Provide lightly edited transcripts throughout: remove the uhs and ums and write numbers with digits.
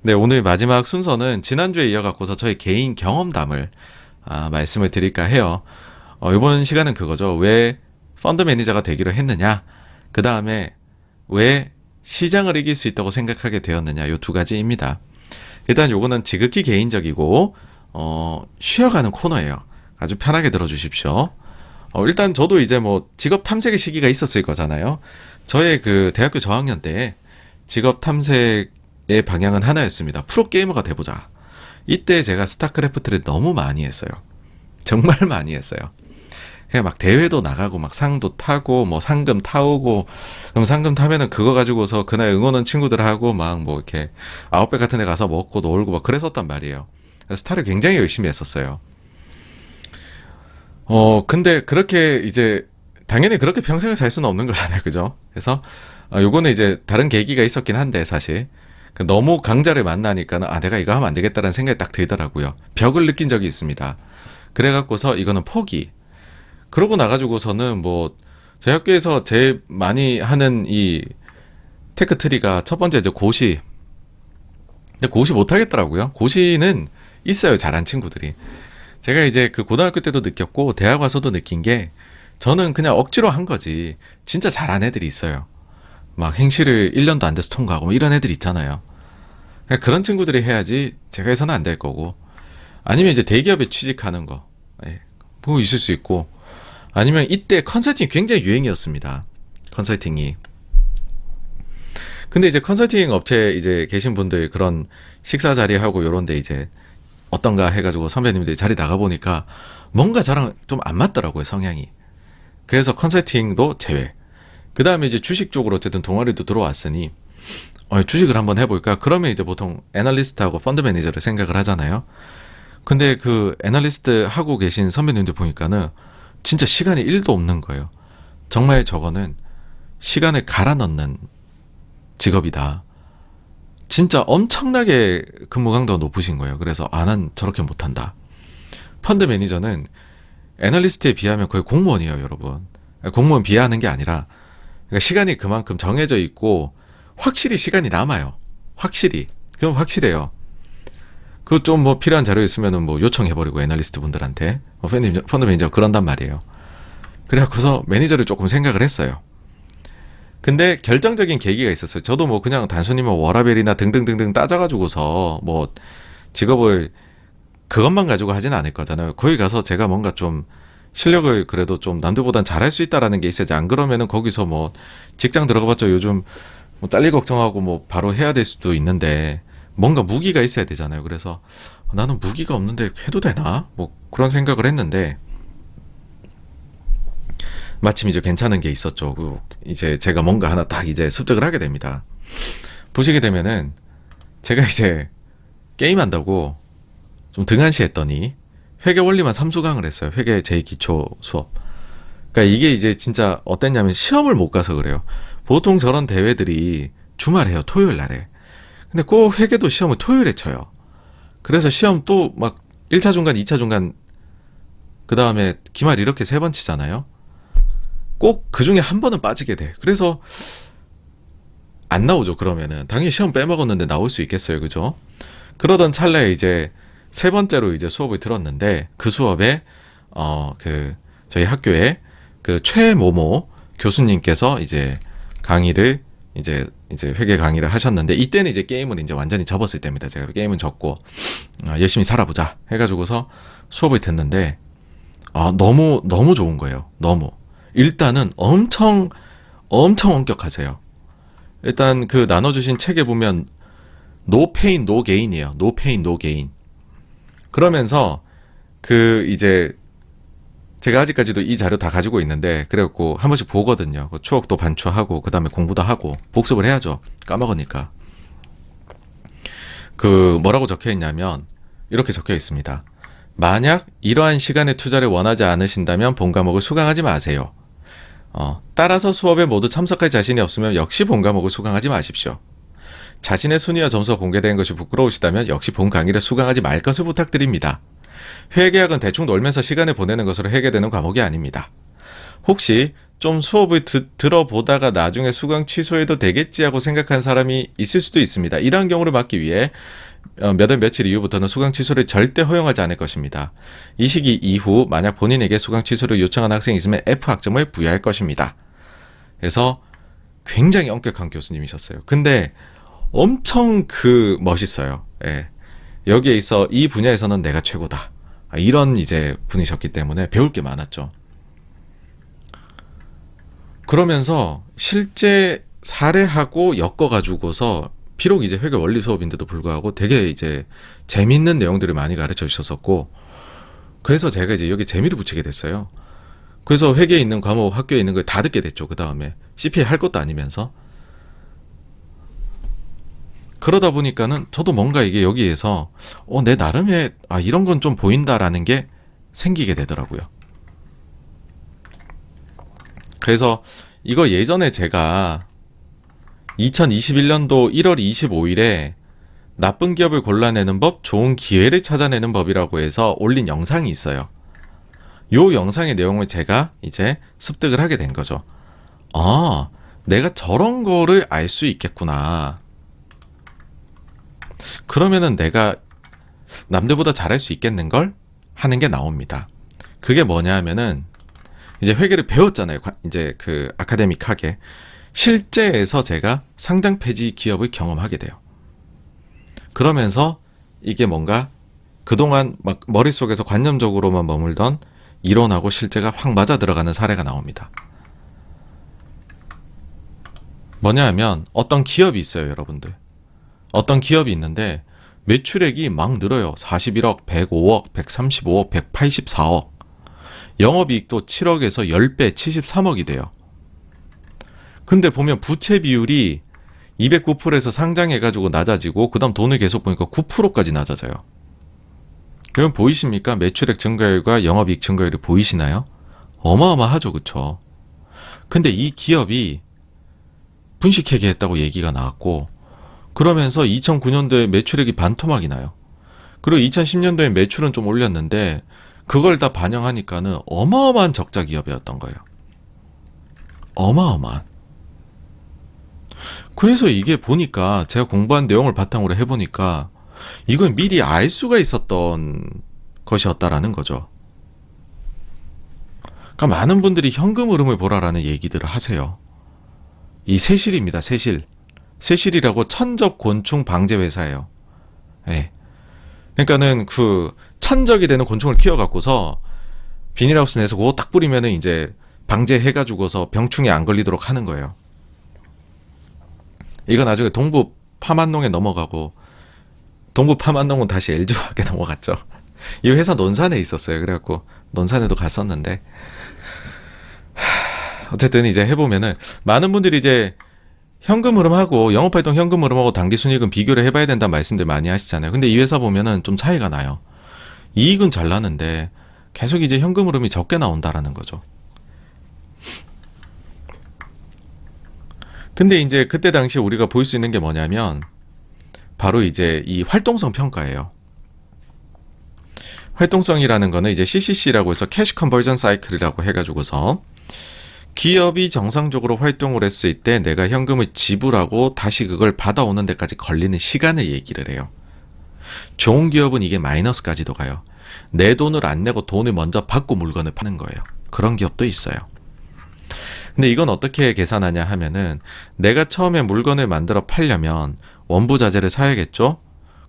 네, 오늘 마지막 순서는 지난주에 이어갖고서 저의 개인 경험담을 말씀을 드릴까 해요. 이번 시간은 그거죠. 왜 펀드 매니저가 되기로 했느냐? 그 다음에 왜 시장을 이길 수 있다고 생각하게 되었느냐? 요 두 가지입니다. 일단 요거는 지극히 개인적이고 쉬어가는 코너예요. 아주 편하게 들어주십시오. 일단 저도 이제 뭐 직업 탐색의 시기가 있었을 거잖아요. 저의 그 대학교 저학년 때 직업 탐색의 방향은 하나였습니다. 프로게이머가 돼보자. 이때 제가 스타크래프트를 너무 많이 했어요. 정말 많이 했어요. 그냥 막 대회도 나가고 막 상도 타고 뭐 상금 타오고, 그럼 상금 타면은 그거 가지고서 그날 응원한 친구들하고 막 뭐 이렇게 아웃백 같은 데 가서 먹고 놀고 막 그랬었단 말이에요. 스타를 굉장히 열심히 했었어요. 근데 그렇게 이제 당연히 그렇게 평생을 살 수는 없는 거잖아요. 그죠? 그래서 요거는 이제 다른 계기가 있었긴 한데 사실 너무 강자를 만나니까는 내가 이거 하면 안 되겠다라는 생각이 딱 들더라고요. 벽을 느낀 적이 있습니다. 그래갖고서 이거는 포기. 그러고 나가지고서는 뭐 저희 학교에서 제일 많이 하는 이 테크트리가 첫 번째 이제 고시. 근데 고시 못 하겠더라고요. 고시는 있어요. 잘한 친구들이. 제가 이제 그 고등학교 때도 느꼈고 대학 와서도 느낀 게, 저는 그냥 억지로 한 거지 진짜 잘한 애들이 있어요. 막 행시를 1년도 안 돼서 통과하고 뭐 이런 애들 있잖아요. 그런 친구들이 해야지 제가 해서는 안 될 거고, 아니면 이제 대기업에 취직하는 거, 뭐 있을 수 있고, 아니면 이때 컨설팅이 굉장히 유행이었습니다. 컨설팅이. 근데 이제 컨설팅 업체에 이제 계신 분들 그런 식사 자리하고 요런데 이제 어떤가 해가지고 선배님들이 자리 나가보니까 뭔가 저랑 좀 안 맞더라고요, 성향이. 그래서 컨설팅도 제외. 그 다음에 이제 주식 쪽으로 어쨌든 동아리도 들어왔으니 주식을 한번 해볼까? 그러면 이제 보통 애널리스트하고 펀드 매니저를 생각을 하잖아요. 근데 그 애널리스트 하고 계신 선배님들 보니까는 진짜 시간이 1도 없는 거예요. 정말 저거는 시간을 갈아 넣는 직업이다. 진짜 엄청나게 근무 강도가 높으신 거예요. 그래서 난 저렇게 못한다. 펀드 매니저는 애널리스트에 비하면 거의 공무원이에요, 여러분. 공무원 비하하는 게 아니라, 그러니까 시간이 그만큼 정해져 있고 확실히 시간이 남아요. 확실히. 그럼 확실해요. 그 좀 뭐 필요한 자료 있으면은 뭐 요청해버리고 애널리스트 분들한테 펀드 매니저 그런단 말이에요. 그래갖고서 매니저를 조금 생각을 했어요. 근데 결정적인 계기가 있었어요. 저도 뭐 그냥 단순히 뭐 워라밸이나 등등등등 따져가지고서 뭐 직업을 그것만 가지고 하진 않을 거잖아요. 거기 가서 제가 뭔가 좀 실력을 그래도 좀 남들보단 잘할 수 있다라는 게 있어야지. 안 그러면은 거기서 뭐 직장 들어가봤자 요즘 뭐 잘리 걱정하고 뭐 바로 해야 될 수도 있는데 뭔가 무기가 있어야 되잖아요. 그래서 나는 무기가 없는데 해도 되나? 뭐 그런 생각을 했는데 마침 이제 괜찮은 게 있었죠. 이제 제가 뭔가 하나 딱 이제 습득을 하게 됩니다. 보시게 되면은 제가 이제 게임한다고 좀 등한시했더니 회계 원리만 3수강을 했어요. 회계 제2기초 수업. 그러니까 이게 이제 진짜 어땠냐면 시험을 못 가서 그래요. 보통 저런 대회들이 주말에 해요. 토요일 날에. 근데 꼭 회계도 시험을 토요일에 쳐요. 그래서 시험 또 막 1차 중간, 2차 중간, 그 다음에 기말 이렇게 3번 치잖아요. 꼭 그 중에 한 번은 빠지게 돼. 그래서 안 나오죠. 그러면은 당연히 시험 빼먹었는데 나올 수 있겠어요, 그죠? 그러던 찰나에 이제 3번째로 이제 수업을 들었는데, 그 수업에 저희 학교에 그 최모모 교수님께서 이제 강의를 이제 회계 강의를 하셨는데, 이때는 이제 게임을 이제 완전히 접었을 때입니다. 제가 게임은 접고 열심히 살아보자 해가지고서 수업을 듣는데 너무 좋은 거예요. 너무. 일단은 엄청 엄격하세요. 일단 그 나눠주신 책에 보면 No pain, no gain이에요. No pain, no gain. 그러면서 그 이제 제가 아직까지도 이 자료 다 가지고 있는데, 그래갖고 한 번씩 보거든요. 추억도 반추하고 그 다음에 공부도 하고 복습을 해야죠. 까먹으니까. 그 뭐라고 적혀 있냐면 이렇게 적혀 있습니다. 만약 이러한 시간의 투자를 원하지 않으신다면 본 과목을 수강하지 마세요. 따라서 수업에 모두 참석할 자신이 없으면 역시 본 과목을 수강하지 마십시오. 자신의 순위와 점수가 공개된 것이 부끄러우시다면 역시 본 강의를 수강하지 말 것을 부탁드립니다. 회계학은 대충 놀면서 시간을 보내는 것으로 해결되는 과목이 아닙니다. 혹시 좀 수업을 들어보다가 나중에 수강 취소해도 되겠지 하고 생각한 사람이 있을 수도 있습니다. 이러한 경우를 막기 위해 몇 월 며칠 이후부터는 수강 취소를 절대 허용하지 않을 것입니다. 이 시기 이후 만약 본인에게 수강 취소를 요청한 학생이 있으면 F학점을 부여할 것입니다. 그래서 굉장히 엄격한 교수님이셨어요. 근데 엄청 멋있어요. 예. 여기에 있어 이 분야에서는 내가 최고다. 이런 이제 분이셨기 때문에 배울 게 많았죠. 그러면서 실제 사례하고 엮어가지고서 비록 이제 회계 원리 수업인데도 불구하고 되게 이제 재밌는 내용들을 많이 가르쳐 주셨었고, 그래서 제가 이제 여기 재미를 붙이게 됐어요. 그래서 회계에 있는 과목, 학교에 있는 걸 다 듣게 됐죠. 그 다음에 CPA 할 것도 아니면서. 그러다 보니까는 저도 뭔가 이게 여기에서 내 나름의 이런 건 좀 보인다라는 게 생기게 되더라고요. 그래서 이거 예전에 제가 2021년도 1월 25일에 나쁜 기업을 골라내는 법, 좋은 기회를 찾아내는 법이라고 해서 올린 영상이 있어요. 요 영상의 내용을 제가 이제 습득을 하게 된 거죠. 내가 저런 거를 알 수 있겠구나. 그러면은 내가 남들보다 잘할 수 있겠는걸? 하는 게 나옵니다. 그게 뭐냐 하면은 이제 회계를 배웠잖아요. 이제 아카데믹하게. 실제에서 제가 상장 폐지 기업을 경험하게 돼요. 그러면서 이게 뭔가 그동안 막 머릿속에서 관념적으로만 머물던 이론하고 실제가 확 맞아 들어가는 사례가 나옵니다. 뭐냐 하면 어떤 기업이 있어요, 여러분들. 어떤 기업이 있는데 매출액이 막 늘어요. 41억, 105억, 135억, 184억. 영업이익도 7억에서 10배, 73억이 돼요. 근데 보면 부채 비율이 209%에서 상장해가지고 낮아지고 그 다음 돈을 계속 보니까 9%까지 낮아져요. 그럼 보이십니까? 매출액 증가율과 영업이익 증가율이 보이시나요? 어마어마하죠, 그쵸? 근데 이 기업이 분식회계했다고 얘기가 나왔고, 그러면서 2009년도에 매출액이 반토막이 나요. 그리고 2010년도에 매출은 좀 올렸는데 그걸 다 반영하니까는 어마어마한 적자 기업이었던 거예요. 어마어마한. 그래서 이게 보니까 제가 공부한 내용을 바탕으로 해보니까 이건 미리 알 수가 있었던 것이었다라는 거죠. 그러니까 많은 분들이 현금 흐름을 보라라는 얘기들을 하세요. 이 세실입니다. 세실이라고 천적 곤충 방제 회사예요. 예. 그러니까는 천적이 되는 곤충을 키워갖고서 비닐하우스 내서 그거 딱 뿌리면은 이제 방제해가지고서 병충해 안 걸리도록 하는 거예요. 이거 나중에 동부 파만농에 넘어가고, 동부 파만농은 다시 LG화학에 넘어갔죠. 이 회사 논산에 있었어요. 그래갖고 논산에도 갔었는데, 어쨌든 이제 해보면은 많은 분들이 이제 현금 흐름하고 영업활동 현금 흐름하고 당기순이익은 비교를 해봐야 된다는 말씀들 많이 하시잖아요. 근데 이 회사 보면은 좀 차이가 나요. 이익은 잘 나는데 계속 이제 현금 흐름이 적게 나온다라는 거죠. 근데 이제 그때 당시 우리가 볼 수 있는 게 뭐냐면 바로 이제 이 활동성 평가예요. 활동성이라는 거는 이제 CCC라고 해서 캐시 컨버전 사이클이라고 해가지고서 기업이 정상적으로 활동을 했을 때 내가 현금을 지불하고 다시 그걸 받아오는 데까지 걸리는 시간을 얘기를 해요. 좋은 기업은 이게 마이너스까지도 가요. 내 돈을 안 내고 돈을 먼저 받고 물건을 파는 거예요. 그런 기업도 있어요. 근데 이건 어떻게 계산하냐 하면은 내가 처음에 물건을 만들어 팔려면 원부자재를 사야겠죠?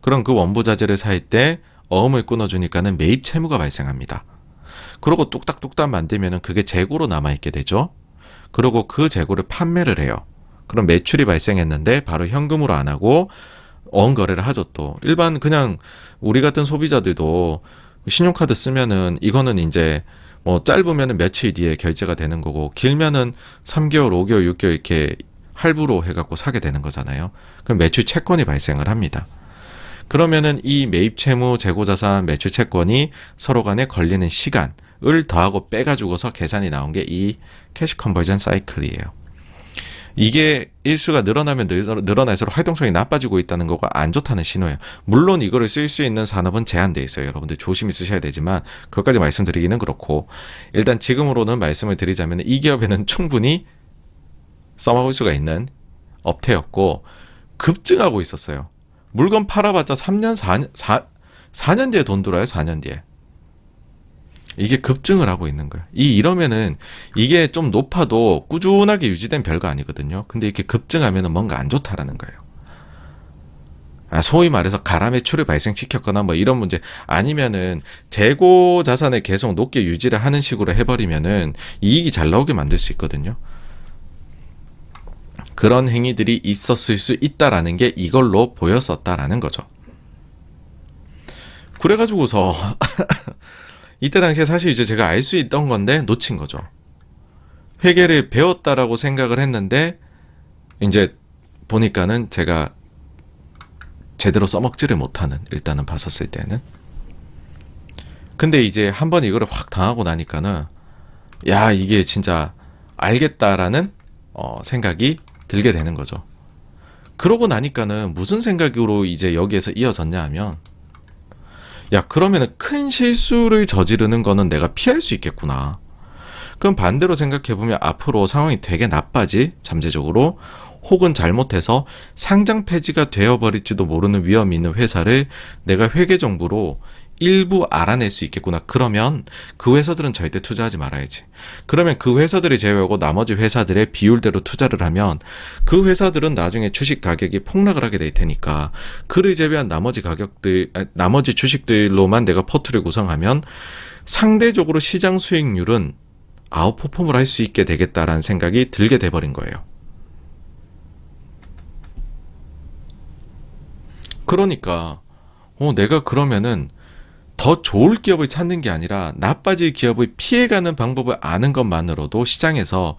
그럼 그 원부자재를 살 때 어음을 끊어주니까는 매입 채무가 발생합니다. 그러고 뚝딱뚝딱 만들면은 그게 재고로 남아있게 되죠. 그리고 그 재고를 판매를 해요. 그럼 매출이 발생했는데 바로 현금으로 안 하고 어음거래를 하죠. 또 일반 그냥 우리 같은 소비자들도 신용카드 쓰면은 이거는 이제 뭐 짧으면은 며칠 뒤에 결제가 되는 거고 길면은 3개월, 5개월, 6개월 이렇게 할부로 해갖고 사게 되는 거잖아요. 그럼 매출 채권이 발생을 합니다. 그러면은 이 매입 채무, 재고자산, 매출 채권이 서로 간에 걸리는 시간을 더하고 빼가지고서 계산이 나온 게 이 캐시 컨버전 사이클이에요. 이게 일수가 늘어나면 늘어날수록 활동성이 나빠지고 있다는 거가 안 좋다는 신호예요. 물론 이거를 쓸 수 있는 산업은 제한돼 있어요. 여러분들 조심히 쓰셔야 되지만 그것까지 말씀드리기는 그렇고, 일단 지금으로는 말씀을 드리자면 이 기업에는 충분히 써먹을 수가 있는 업태였고 급증하고 있었어요. 물건 팔아봤자 3년, 4년 뒤에 돈 들어요. 4년 뒤에. 이게 급증을 하고 있는 거예요. 이러면은 이게 좀 높아도 꾸준하게 유지된 별거 아니거든요. 근데 이렇게 급증하면은 뭔가 안 좋다라는 거예요. 소위 말해서 가라 매출을 발생시켰거나 뭐 이런 문제, 아니면은 재고 자산을 계속 높게 유지를 하는 식으로 해버리면은 이익이 잘 나오게 만들 수 있거든요. 그런 행위들이 있었을 수 있다라는 게 이걸로 보였었다라는 거죠. 그래가지고서 이때 당시에 사실 이제 제가 알 수 있던 건데 놓친 거죠. 회계를 배웠다라고 생각을 했는데 이제 보니까는 제가 제대로 써먹지를 못하는, 일단은 봤었을 때는. 근데 이제 한번 이거를 확 당하고 나니까는 야, 이게 진짜 알겠다라는 생각이 들게 되는 거죠. 그러고 나니까는 무슨 생각으로 이제 여기에서 이어졌냐 하면, 야, 그러면은 큰 실수를 저지르는 거는 내가 피할 수 있겠구나. 그럼 반대로 생각해보면 앞으로 상황이 되게 나빠지, 잠재적으로, 혹은 잘못해서 상장 폐지가 되어버릴지도 모르는 위험이 있는 회사를 내가 회계 정보로 일부 알아낼 수 있겠구나. 그러면 그 회사들은 절대 투자하지 말아야지. 그러면 그 회사들이 제외하고 나머지 회사들의 비율대로 투자를 하면 그 회사들은 나중에 주식 가격이 폭락을 하게 될 테니까 그를 제외한 나머지 주식들로만 내가 포트를 구성하면 상대적으로 시장 수익률은 아웃퍼폼을 할 수 있게 되겠다라는 생각이 들게 돼버린 거예요. 그러니까 내가 그러면은 더 좋을 기업을 찾는 게 아니라 나빠질 기업을 피해가는 방법을 아는 것만으로도 시장에서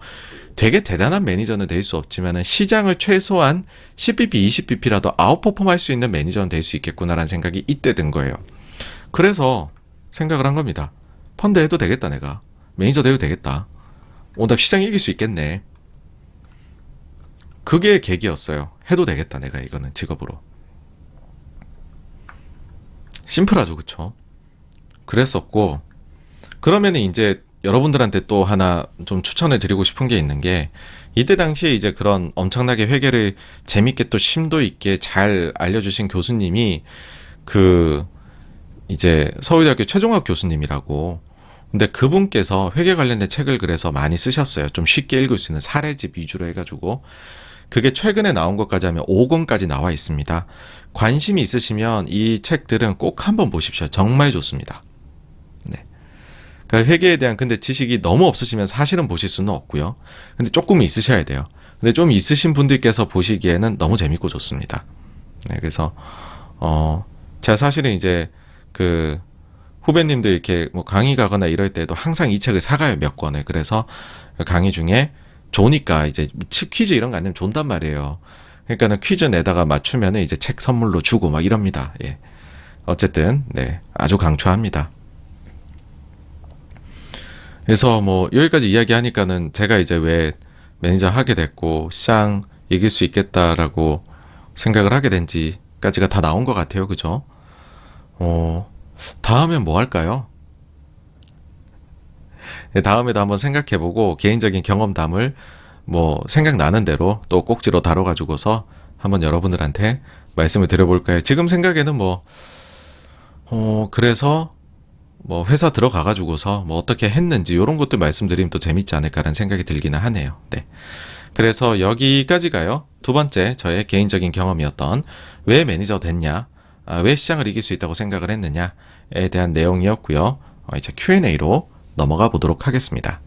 되게 대단한 매니저는 될 수 없지만 시장을 최소한 10bp, 20bp라도 아웃퍼폼 할 수 있는 매니저는 될 수 있겠구나라는 생각이 이때 든 거예요. 그래서 생각을 한 겁니다. 펀드 해도 되겠다, 내가. 매니저 돼도 되겠다. 나 시장 이길 수 있겠네. 그게 계기였어요. 해도 되겠다, 내가 이거는 직업으로. 심플하죠, 그쵸? 그랬었고, 그러면 이제 여러분들한테 또 하나 좀 추천을 드리고 싶은 게 있는 게, 이때 당시에 이제 그런 엄청나게 회계를 재밌게 또 심도 있게 잘 알려주신 교수님이 이제 서울대학교 최종학 교수님이라고, 근데 그분께서 회계 관련된 책을 그래서 많이 쓰셨어요. 좀 쉽게 읽을 수 있는 사례집 위주로 해가지고. 그게 최근에 나온 것까지 하면 5권까지 나와 있습니다. 관심이 있으시면 이 책들은 꼭 한번 보십시오. 정말 좋습니다. 네. 그러니까 회계에 대한 근데 지식이 너무 없으시면 사실은 보실 수는 없고요. 근데 조금 있으셔야 돼요. 근데 좀 있으신 분들께서 보시기에는 너무 재밌고 좋습니다. 네, 그래서 제가 사실은 이제 후배님들 이렇게 뭐 강의 가거나 이럴 때도 항상 이 책을 사가요, 몇 권을. 그래서 강의 중에 좋으니까 이제 퀴즈 이런 거 안 내면 좋단 말이에요. 그러니까는 퀴즈 내다가 맞추면은 이제 책 선물로 주고 막 이럽니다. 예. 어쨌든 네, 아주 강추합니다. 그래서 뭐 여기까지 이야기하니까는 제가 이제 왜 매니저 하게 됐고 시장 이길 수 있겠다라고 생각을 하게 된지까지가 다 나온 것 같아요. 그죠? 다음엔 뭐 할까요? 다음에도 한번 생각해보고 개인적인 경험담을 뭐 생각나는 대로 또 꼭지로 다뤄가지고서 한번 여러분들한테 말씀을 드려볼까요? 지금 생각에는 그래서 뭐 회사 들어가가지고서 뭐 어떻게 했는지 이런 것도 말씀드리면 또 재밌지 않을까라는 생각이 들기는 하네요. 네. 그래서 여기까지가요. 두 번째 저의 개인적인 경험이었던 왜 매니저 됐냐, 왜 시장을 이길 수 있다고 생각을 했느냐에 대한 내용이었고요. 이제 Q&A로 넘어가 보도록 하겠습니다.